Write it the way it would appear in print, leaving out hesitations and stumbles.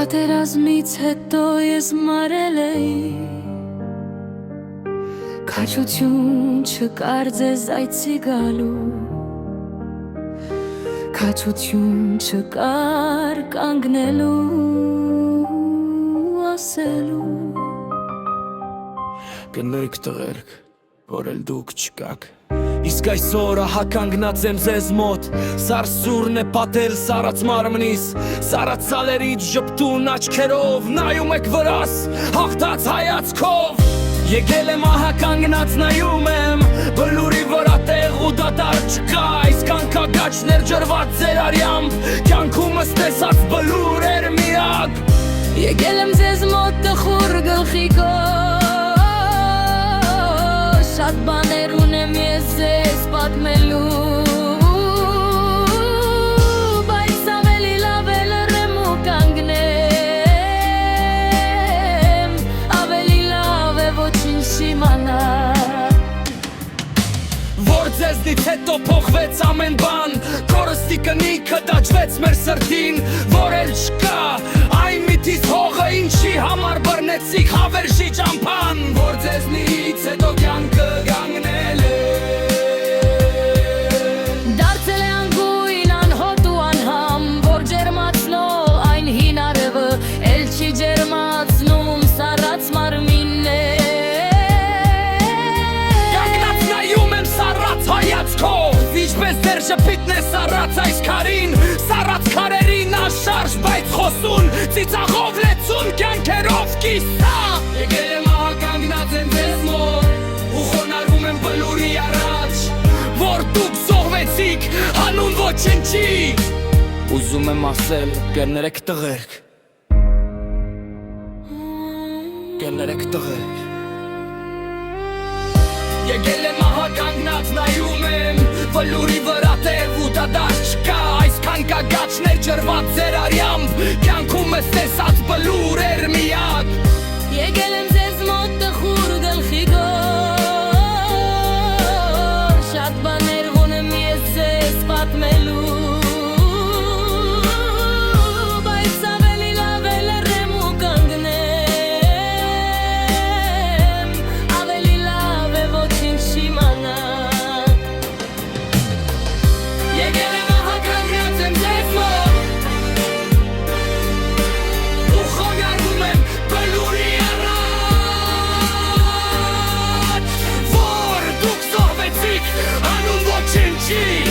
Պատերազմից հետո ես մարել էի, քաջություն չկար ձեզ այցի գալու, քաջություն չկար կանգնելու, ասելու։ Կներեք տղերք, որ էլ դուք չկաք, իսկ այսօր ահա կանգնած եմ ձեզ մոտ, սարսուրն է պատել սարած մարմնիս, սարած սալերից ժպտուն աչքերով, նայում եք վրաս, հաղթած հայացքով։ Եկել եմ ահա կանգնած նայում եմ, բլուրի վրա տեղ ու դատար չկա, այսքան քագաչներ ջրված ձեր արյամբ, կյանքումս տեսած բլուր էր միակ։ Եկել եմ ձեզ մոտ տխուր գլխիկով, շատ բաներ ունեմ ես ձեզ պատմելու, բայց ավելի լավ է լռեմ ու կանգնեմ, ավելի լավ է ոչինչ չիմանալ։ Որ ձեզնից հետո փոխվեց ամեն բան, կորստի կնիքը դաջվեց մեր սրտին, որ էլ չկա այն միտից հողը ինչի համար բռնեցիք հավերժի ճամփան, որ ձեզնից հետո կյանքը կանգնել է, դարձել է անգույն անհոտ ու անհամ, որ ջերմացնող այն հին արևը էլ չի ջերմացնում սառած մարմինն է։ Կանգնած նայում եմ սառած հայացքով, ինչպես դեր ժպիտն է սառած այս քարին, սառած քարերին անշարժ բայց խոսուն, ծիծաղով լեցուն կյանքերով կիսա։ Եկել եմ ահա կանգնած եմ ձեզ մոտ, ու խոնարհվում եմ բլուրի առաջ, որ դուք զոհվեցիք հանուն ոչնչի։ Ուզում եմ ասել, կներեք տղերք, կներեք տղերք։ Եկել եմ ահա կանգնած նայում եմ, բլուրի վրա տեղ ու դադար չկա, այսքան կագաչներ ջրված ձեր արյամբ, կյանքումս տեսած բլուր էր միակ։ Եկել եմ ձեզ մոտ տխուր գլխիկով, շատ բաներ ունեմ ես ձեզ պատմելու, բայց ավելի լավ է լռեմ ու կանգնեմ, ավելի լավ է ոչինչ չիմանալ։ Եկել եմ ահա կանգնած եմ ձեզ մոտ, ու խոնարհվում եմ բլուրի առաջ, որ դուք զոհվեցիք հանուն ոչնչի։